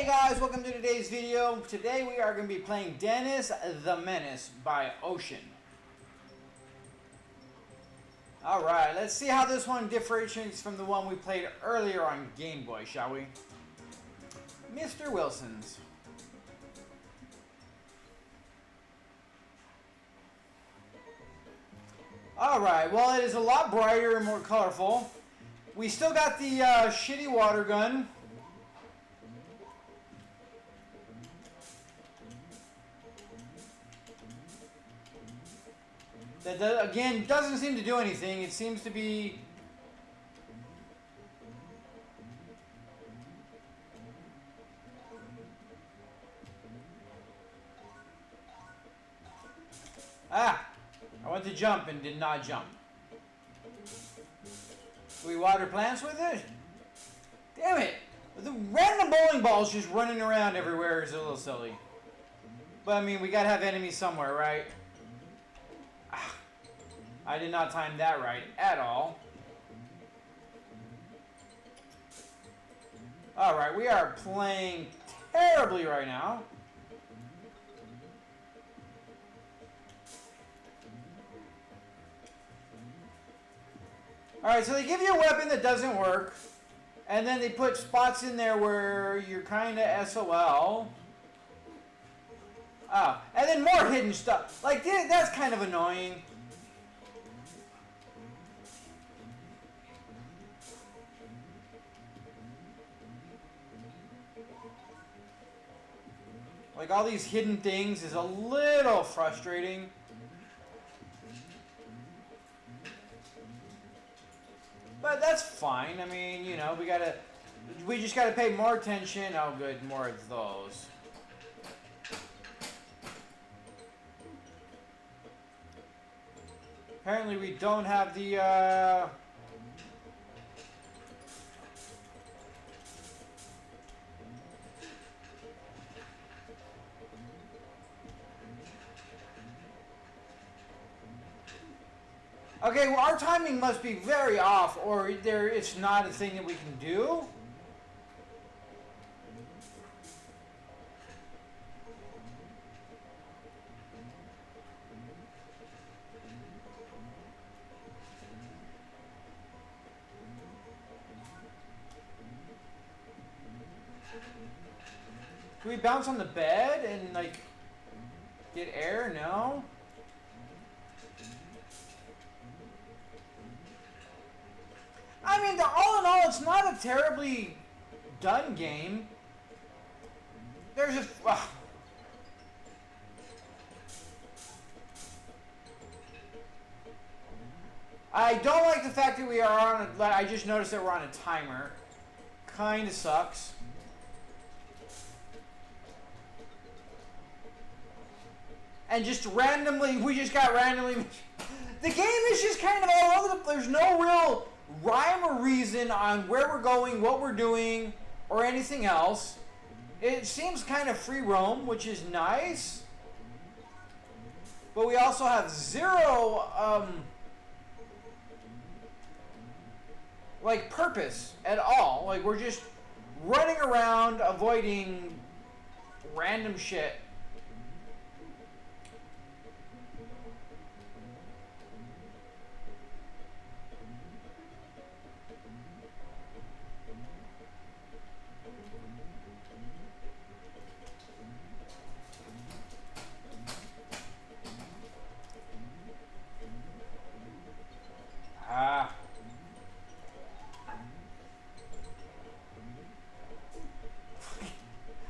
Hey guys, welcome to today's video. Today we are going to be playing Menace the Menace by Ocean. Alright, let's see how this one differentiates from the one we played earlier on Game Boy, shall we? Mr. Wilson's. Alright, well it is a lot brighter and more colorful. We still got the shitty water gun. That, again, doesn't seem to do anything. It seems to be... Ah! I went to jump and did not jump. Do we water plants with it? Damn it! The random bowling balls just running around everywhere is a little silly. But, I mean, we gotta have enemies somewhere, right? I did not time that right at all. Alright, we are playing terribly right now. Alright, so they give you a weapon that doesn't work. And then they put spots in there where you're kind of SOL. Oh, and then more hidden stuff. Like, that's kind of annoying. Like, all these hidden things is a little frustrating. But that's fine. I mean, you know, we just gotta pay more attention. Oh, good, more of those. Apparently we don't have the, Okay, well, our timing must be very off, or it's not a thing that we can do. Do we bounce on the bed and, like, get air? No? I mean, all in all, it's not a terribly done game. There's a... I don't like the fact that we are on a... I just noticed that we're on a timer. Kinda sucks. And just randomly, we just got randomly... The game is just kind of all over the... There's no real rhyme or reason on where we're going, what we're doing, or anything else. It seems kind of free roam, which is nice. But we also have zero, like, purpose at all. Like, we're just running around avoiding random shit.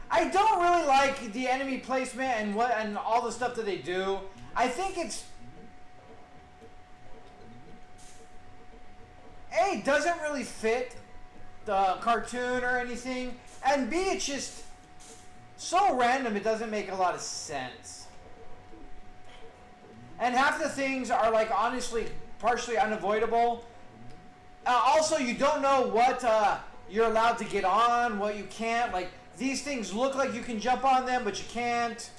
I don't really like the enemy placement and all the stuff that they do. I think it's A, doesn't really fit the cartoon or anything, and B, it's just so random it doesn't make a lot of sense. And half the things are, like, honestly partially unavoidable. Also, you don't know what you're allowed to get on, what you can't. Like, these things look like you can jump on them, but you can't.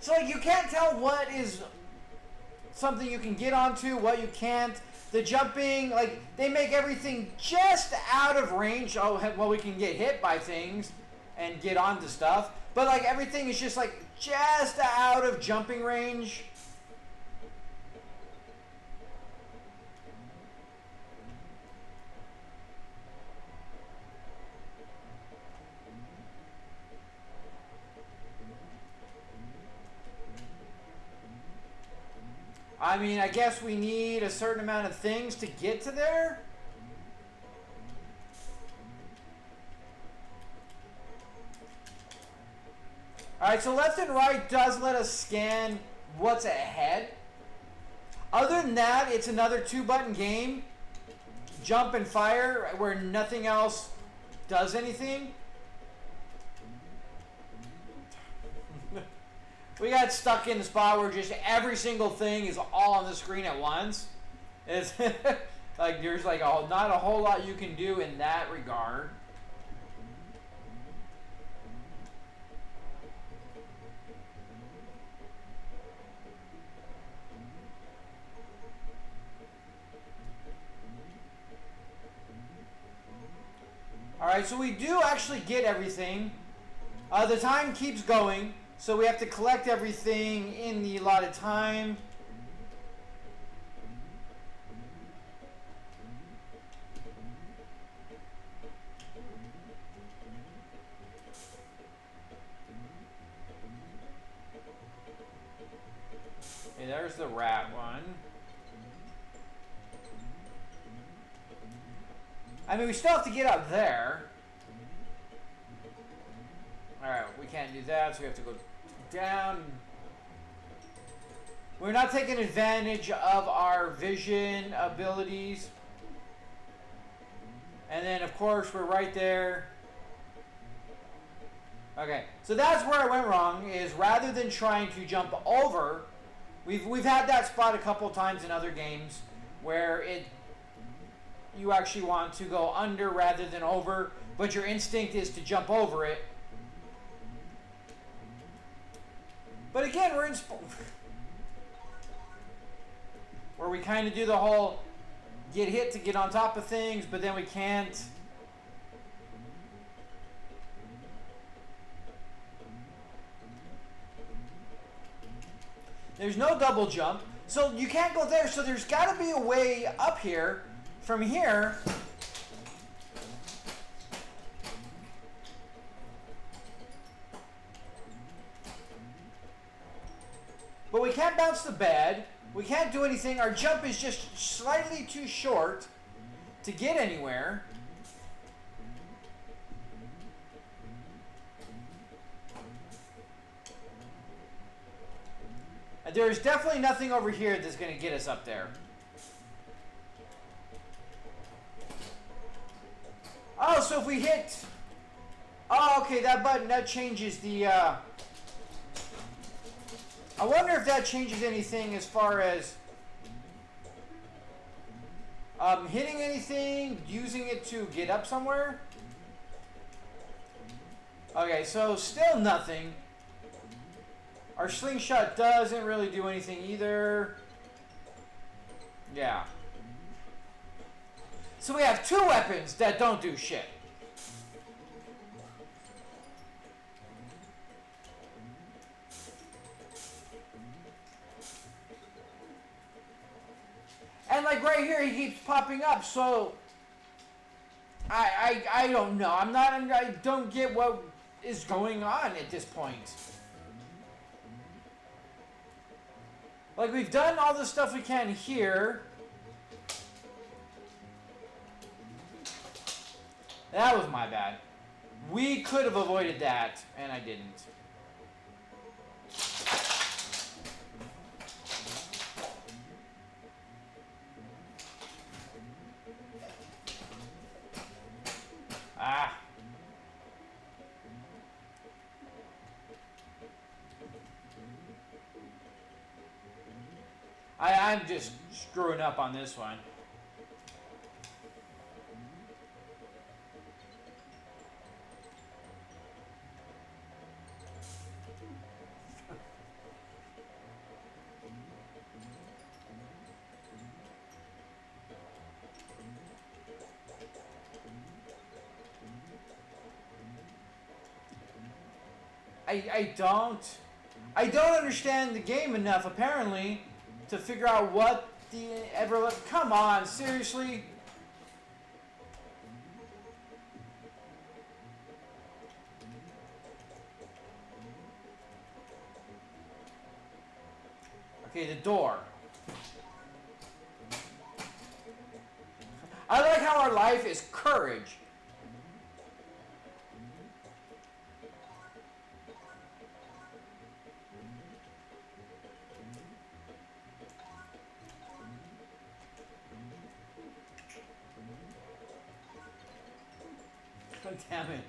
So like you can't tell what is something you can get onto, what you can't. The jumping, like they make everything just out of range. Oh, well, we can get hit by things and get onto stuff, but like everything is just like just out of jumping range. I mean, I guess we need a certain amount of things to get to there. Alright, so left and right does let us scan what's ahead. Other than that, it's another 2-button game. Jump and fire, where nothing else does anything. We got stuck in the spot where just every single thing is all on the screen at once. It's like there's like not a whole lot you can do in that regard. Alright, so we do actually get everything. The time keeps going, so we have to collect everything in the allotted time. Okay, there's the rat one. I mean, we still have to get up there. Alright, we can't do that, so we have to go down. We're not taking advantage of our vision abilities. And then, of course, we're right there. Okay, so that's where I went wrong, is rather than trying to jump over, we've had that spot a couple times in other games where you actually want to go under rather than over, but your instinct is to jump over it. But again, we're in where we kind of do the whole get hit to get on top of things, but then we can't. There's no double jump, so you can't go there, so there's got to be a way up here from here. But we can't bounce the bed. We can't do anything. Our jump is just slightly too short to get anywhere. There's definitely nothing over here that's going to get us up there. Oh, so if we hit... Oh, okay, that button, that changes the... I wonder if that changes anything as far as hitting anything, using it to get up somewhere. Okay, so still nothing. Our slingshot doesn't really do anything either. Yeah. So we have 2 weapons that don't do shit. And like right here, he keeps popping up, so I don't know. I don't get what is going on at this point. Like, we've done all the stuff we can here. That was my bad. We could have avoided that, and I didn't. Ah. I'm just screwing up on this one. I don't understand the game enough apparently to figure out what the come on, seriously? Okay, the door. I like how our life is courage. God damn it.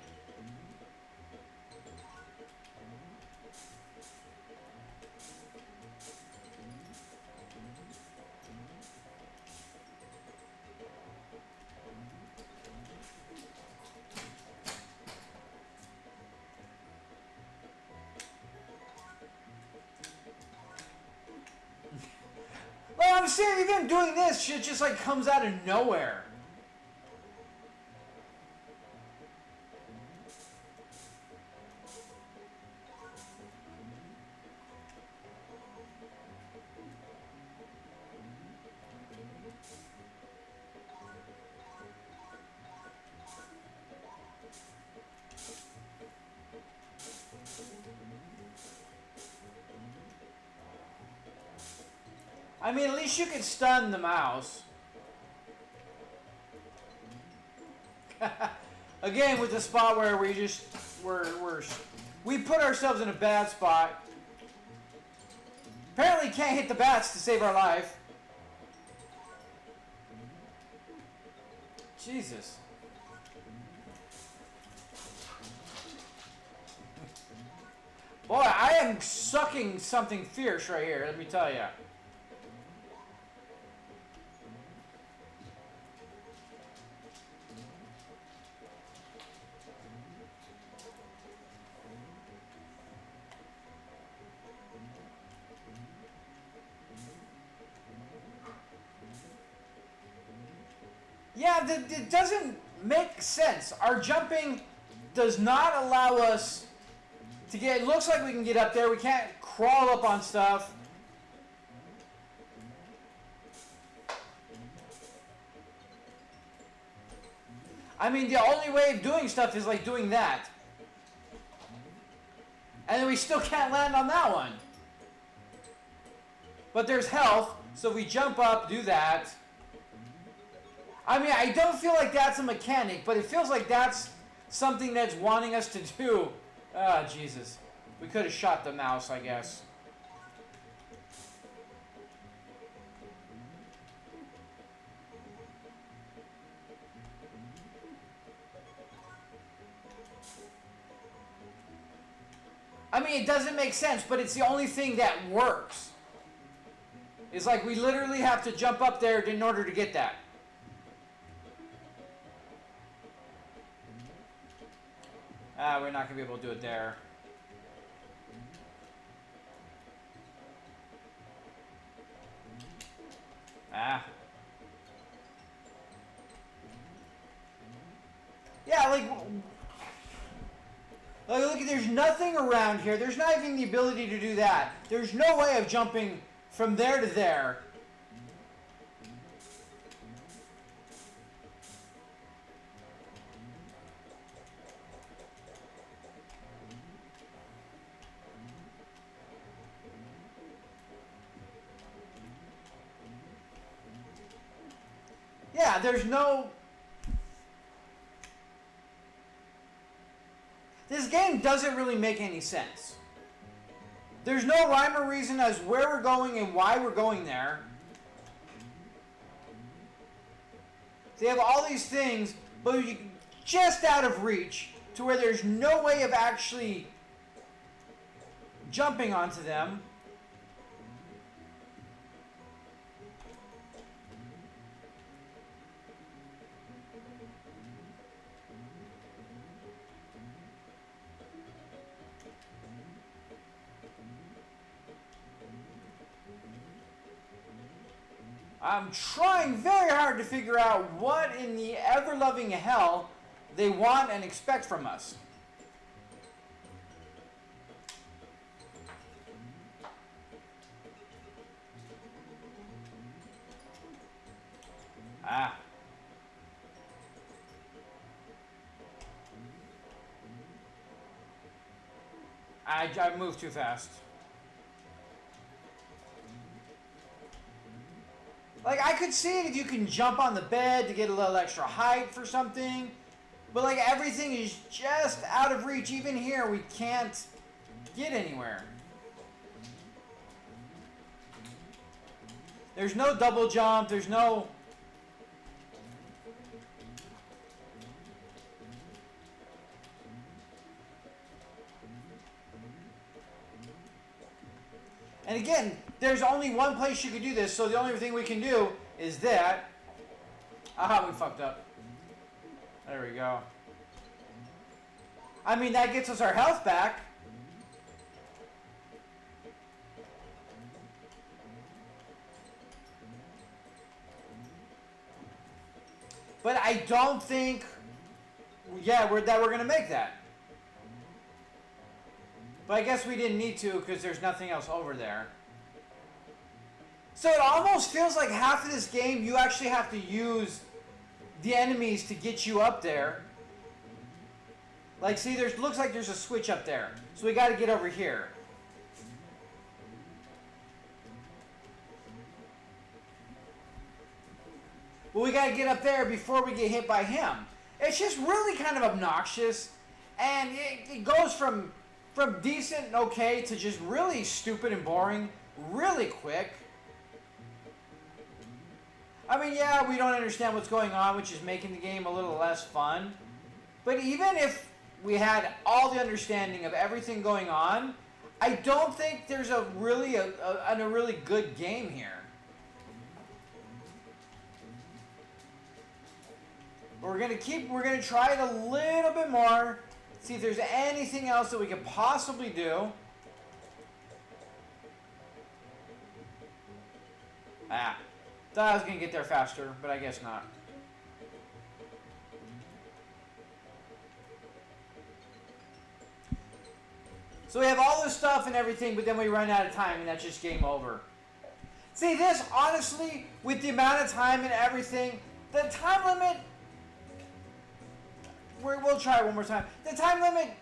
Well, I'm saying even doing this shit just like comes out of nowhere. I mean, at least you could stun the mouse. Again, with the spot where we just we put ourselves in a bad spot. Apparently, can't hit the bats to save our life. Jesus. Boy, I am sucking something fierce right here, let me tell you. Yeah, it doesn't make sense. Our jumping does not allow us to get... It looks like we can get up there. We can't crawl up on stuff. I mean, the only way of doing stuff is like doing that. And then we still can't land on that one. But there's health, so if we jump up, do that. I mean, I don't feel like that's a mechanic, but it feels like that's something that's wanting us to do. Ah, Jesus. We could have shot the mouse, I guess. I mean, it doesn't make sense, but it's the only thing that works. It's like we literally have to jump up there in order to get that. Ah, we're not going to be able to do it there. Ah. Yeah, like look, there's nothing around here. There's not even the ability to do that. There's no way of jumping from there to there. Yeah, there's no... This game doesn't really make any sense. There's no rhyme or reason as where we're going and why we're going there. They have all these things, but you're just out of reach to where there's no way of actually jumping onto them. I'm trying very hard to figure out what in the ever-loving hell they want and expect from us. Ah. I moved too fast. Like, I could see it if you can jump on the bed to get a little extra height for something. But, like, everything is just out of reach. Even here, we can't get anywhere. There's no double jump. There's no... And again, there's only one place you could do this, so the only thing we can do is that. Aha, we fucked up. There we go. I mean, that gets us our health back. But I don't think, yeah, we're going to make that. But I guess we didn't need to because there's nothing else over there. So it almost feels like half of this game you actually have to use the enemies to get you up there. Like, see, looks like there's a switch up there. So we got to get over here. Well, we got to get up there before we get hit by him. It's just really kind of obnoxious. And it goes from decent and okay to just really stupid and boring really quick. I mean, yeah, we don't understand what's going on, which is making the game a little less fun. But even if we had all the understanding of everything going on, I don't think there's a really good game here. We're gonna try it a little bit more. See if there's anything else that we could possibly do. Ah. Thought I was going to get there faster, but I guess not. So we have all this stuff and everything, but then we run out of time, and that's just game over. See, this, honestly, with the amount of time and everything, the time limit... We'll try it one more time. The time limit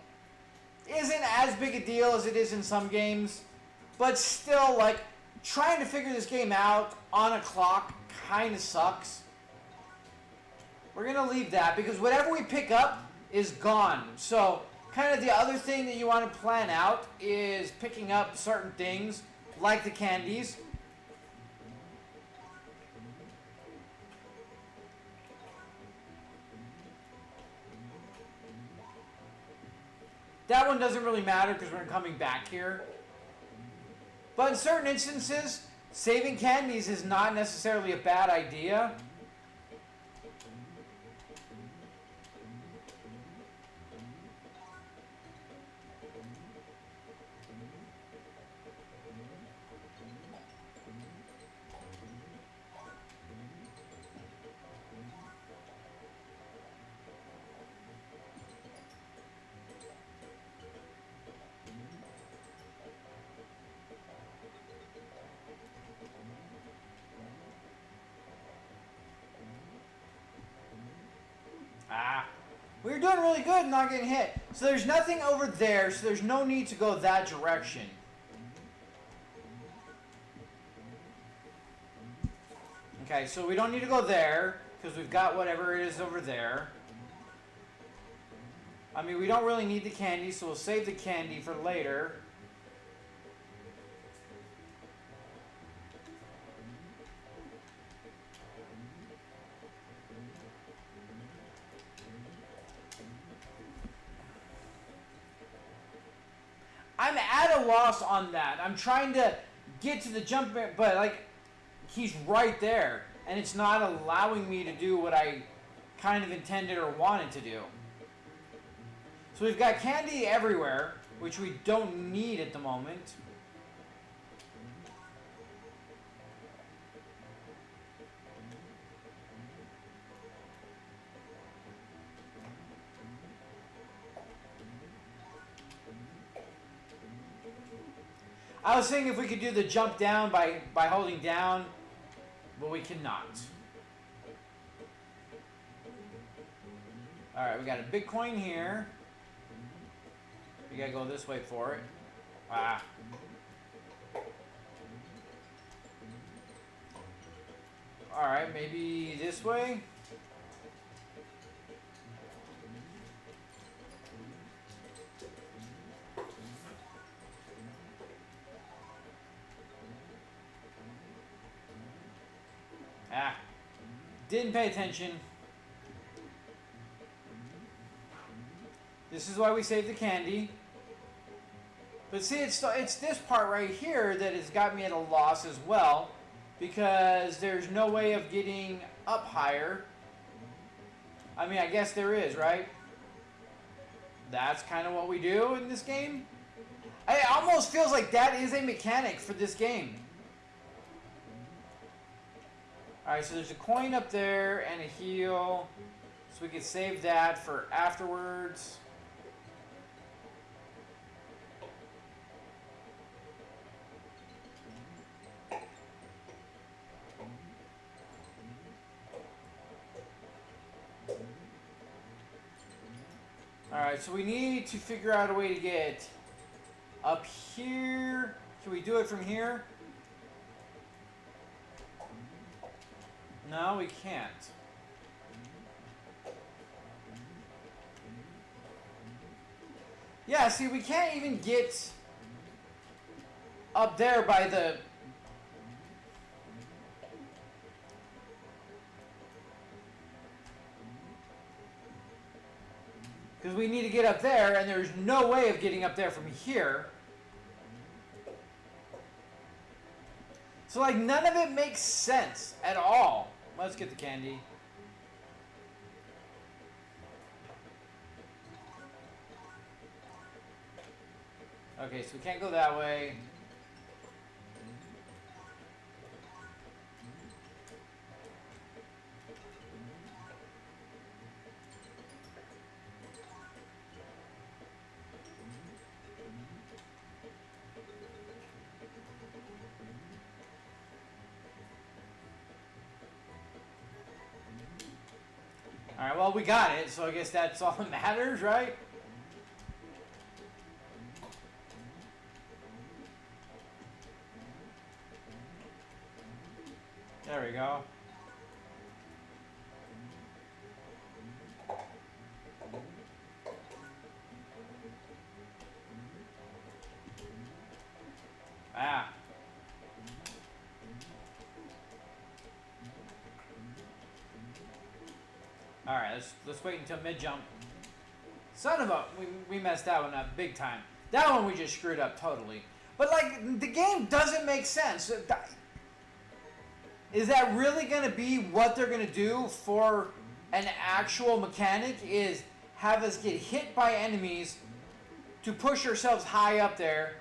isn't as big a deal as it is in some games, but still, like, trying to figure this game out on a clock kind of sucks. We're going to leave that because whatever we pick up is gone. So, kind of the other thing that you want to plan out is picking up certain things like the candies. That one doesn't really matter because we're coming back here. But in certain instances, saving candies is not necessarily a bad idea. We were doing really good, not getting hit. So there's nothing over there, so there's no need to go that direction. Okay, so we don't need to go there, because we've got whatever it is over there. I mean, we don't really need the candy, so we'll save the candy for later. I'm at a loss on that. I'm trying to get to the jump, but like, he's right there. And it's not allowing me to do what I kind of intended or wanted to do. So we've got candy everywhere, which we don't need at the moment. I was thinking if we could do the jump down by holding down, but we cannot. Alright, we got a big coin here. We gotta go this way for it. Ah. Alright, maybe this way? Ah. Didn't pay attention. This is why we saved the candy. But see, it's this part right here that has got me at a loss as well. Because there's no way of getting up higher. I mean, I guess there is, right? That's kind of what we do in this game. It almost feels like that is a mechanic for this game. Alright, so there's a coin up there and a heal. So we could save that for afterwards. Alright, so we need to figure out a way to get up here. Can we do it from here? No, we can't. Yeah, see, we can't even get up there by the... Because we need to get up there, and there's no way of getting up there from here. So, like, none of it makes sense at all. Let's get the candy. Okay, so we can't go that way. Alright, well, we got it, so I guess that's all that matters, right? There we go. Ah. Alright, let's wait until mid-jump. Son of a... We messed that one up big time. That one we just screwed up totally. But, like, the game doesn't make sense. Is that really going to be what they're going to do for an actual mechanic? Is have us get hit by enemies to push ourselves high up there?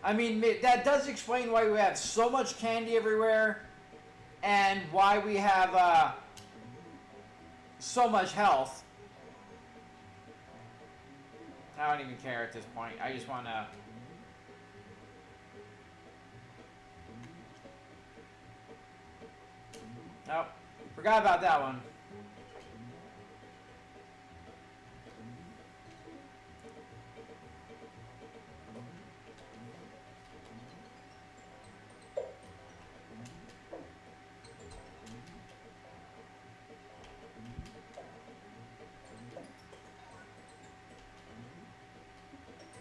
I mean, that does explain why we have so much candy everywhere. And why we have... so much health. I don't even care at this point. I just want to... Nope. Forgot about that one.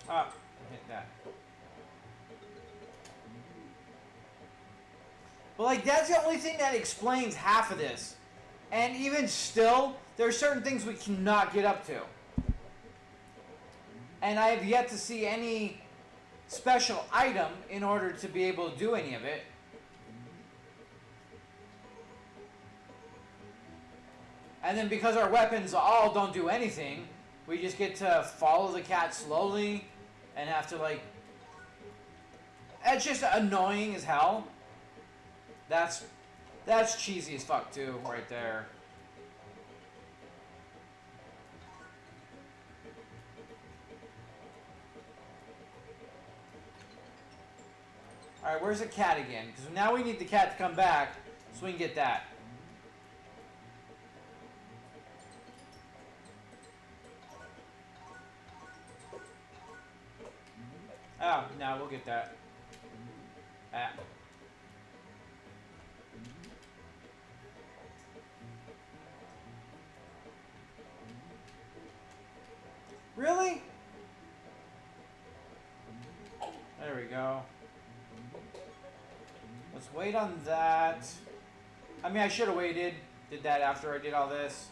Oh, hit that. But like, that's the only thing that explains half of this. And even still, there are certain things we cannot get up to. And I have yet to see any special item in order to be able to do any of it. And then because our weapons all don't do anything, we just get to follow the cat slowly and have to, like... It's just annoying as hell. That's cheesy as fuck too, right there. Alright, where's the cat again? Because now we need the cat to come back so we can get that. Oh, no, we'll get that. Ah. Really? There we go. Let's wait on that. I mean, I should have waited. Did that after I did all this.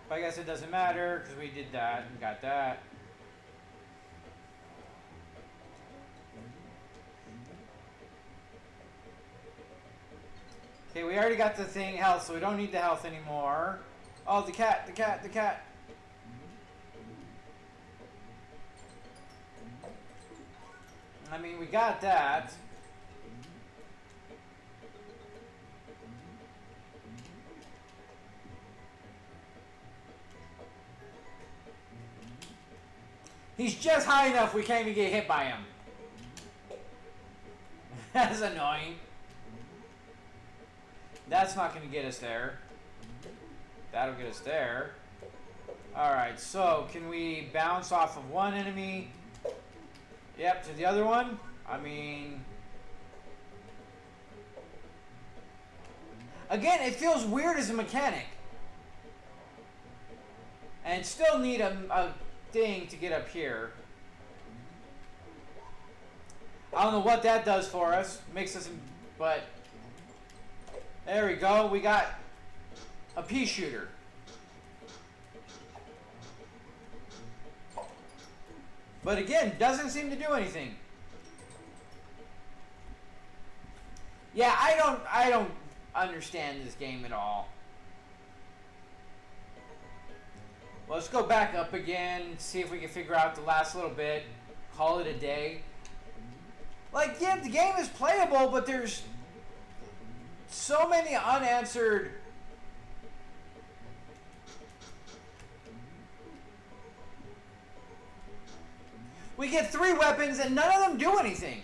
But I guess it doesn't matter because we did that and got that. Okay, we already got the thing health, so we don't need the health anymore. Oh, the cat, the cat, the cat. I mean, we got that. He's just high enough we can't even get hit by him. That's annoying. That's not going to get us there. That'll get us there. Alright, so can we bounce off of one enemy? Yep, to the other one? I mean... Again, it feels weird as a mechanic. And still need a thing to get up here. I don't know what that does for us. Makes us... But... There we go. We got a pea shooter. But again, doesn't seem to do anything. Yeah, I don't understand this game at all. Well, let's go back up again, see if we can figure out the last little bit. Call it a day. Like, yeah, the game is playable, but there's so many unanswered. We get 3 weapons and none of them do anything.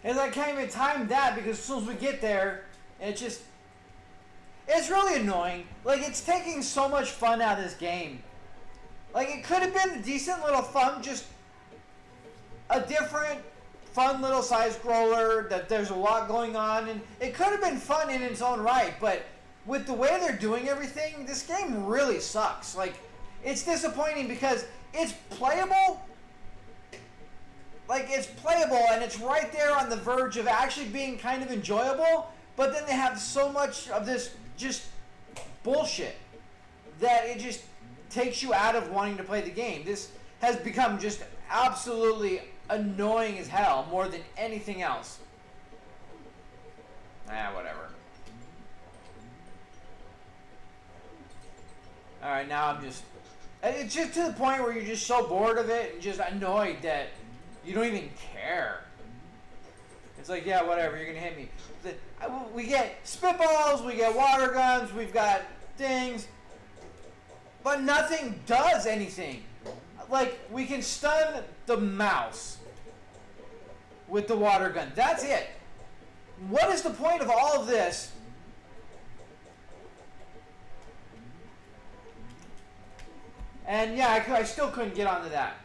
And I can't even time that because as soon as we get there, it's really annoying. Like, it's taking so much fun out of this game. Like, it could have been a decent little fun, just a different fun little side scroller that there's a lot going on, and it could have been fun in its own right, but with the way they're doing everything, this game really sucks. Like, it's disappointing because it's playable. Like, it's playable and it's right there on the verge of actually being kind of enjoyable, but then they have so much of this just bullshit that it just takes you out of wanting to play the game. This has become just absolutely annoying as hell more than anything else. Whatever. Alright, now it's just to the point where you're just so bored of it and just annoyed that you don't even care. It's like, yeah, whatever, you're going to hit me. We get spitballs, we get water guns, we've got things, but nothing does anything. Like, we can stun the mouse with the water gun. That's it. What is the point of all of this? And yeah, I still couldn't get onto that.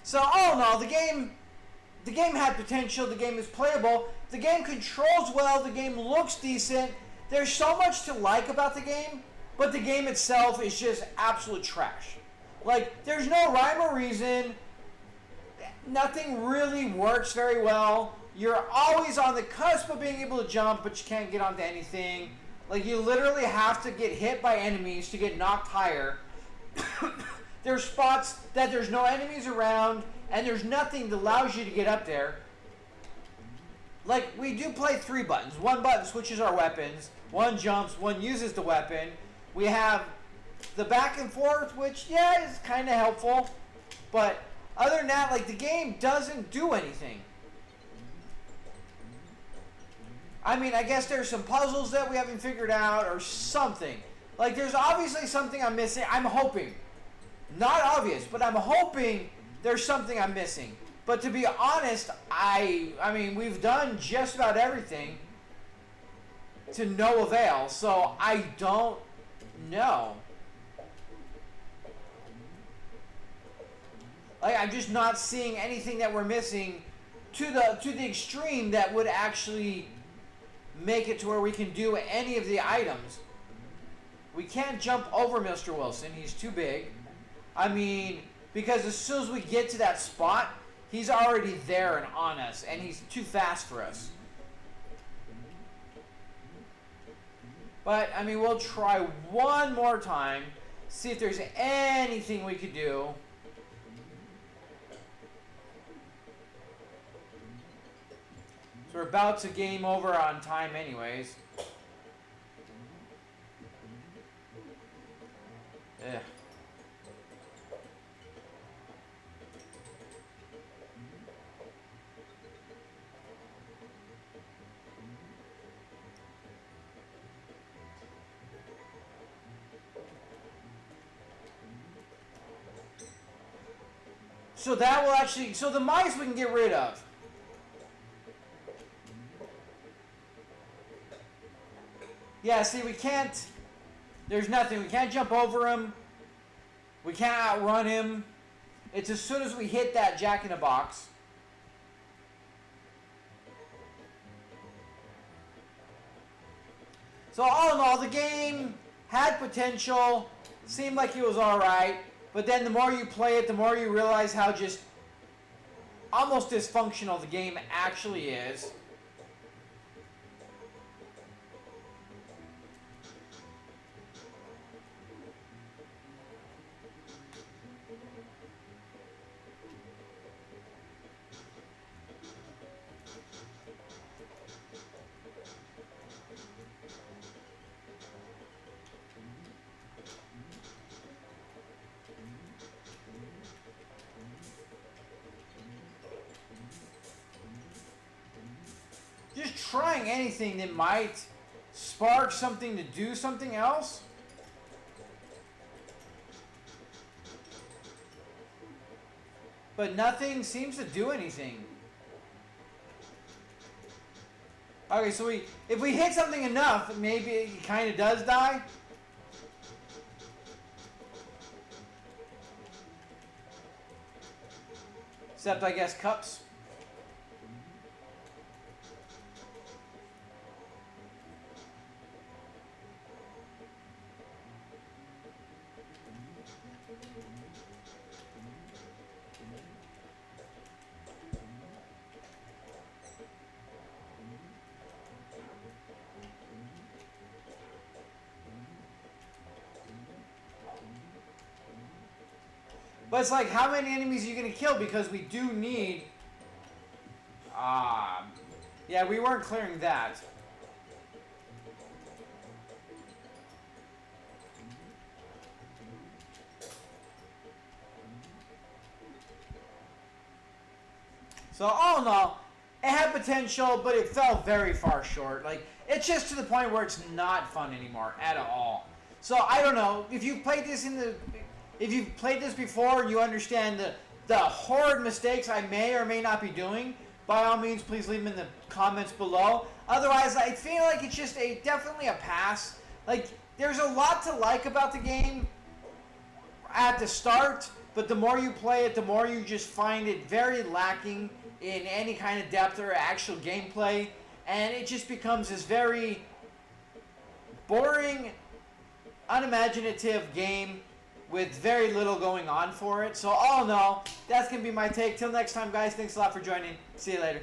So all in all, the game had potential. The game is playable. The game controls well. The game looks decent. There's so much to like about the game, but the game itself is just absolute trash. Like, there's no rhyme or reason. nothing really works very well. You're always on the cusp of being able to jump, but you can't get onto anything. Like, you literally have to get hit by enemies to get knocked higher. There's spots that there's no enemies around, and there's nothing that allows you to get up there. Like, we do play 3 buttons. 1 button switches our weapons. 1 jumps. 1 uses the weapon. We have the back and forth, which, yeah, is kind of helpful. But other than that, like, the game doesn't do anything. I mean, I guess there's some puzzles that we haven't figured out or something. Like, there's obviously something I'm missing. I'm hoping. Not obvious, but I'm hoping there's something I'm missing. But to be honest, I mean, we've done just about everything to no avail. So I don't know. Like, I'm just not seeing anything that we're missing to the extreme that would actually make it to where we can do any of the items. We can't jump over Mr. Wilson. He's too big. I mean, because as soon as we get to that spot, he's already there and on us, and he's too fast for us. But, I mean, we'll try one more time, see if there's anything we could do. So we're about to game over on time anyways. Ugh. So that will actually, so the mice we can get rid of. Yeah, see, we can't, there's nothing. We can't jump over him. We can't outrun him. It's as soon as we hit that Jack-in-the-Box. So all in all, the game had potential. Seemed like it was alright. But then the more you play it, the more you realize how just almost dysfunctional the game actually is. Just trying anything that might spark something to do something else. But nothing seems to do anything. Okay, so if we hit something enough, maybe it kind of does die. Except, I guess, cups. But it's like, how many enemies are you going to kill? Because we do need... yeah, we weren't clearing that. So all in all, it had potential, but it fell very far short. Like, it's just to the point where it's not fun anymore at all. So I don't know, if you've played this if you've played this before and you understand the horrid mistakes I may or may not be doing, by all means, please leave them in the comments below. Otherwise, I feel like it's just definitely a pass. Like, there's a lot to like about the game at the start, but the more you play it, the more you just find it very lacking in any kind of depth or actual gameplay, and it just becomes this very boring, unimaginative game with very little going on for it. So all in all, that's going to be my take. Till next time, guys, thanks a lot for joining. See you later.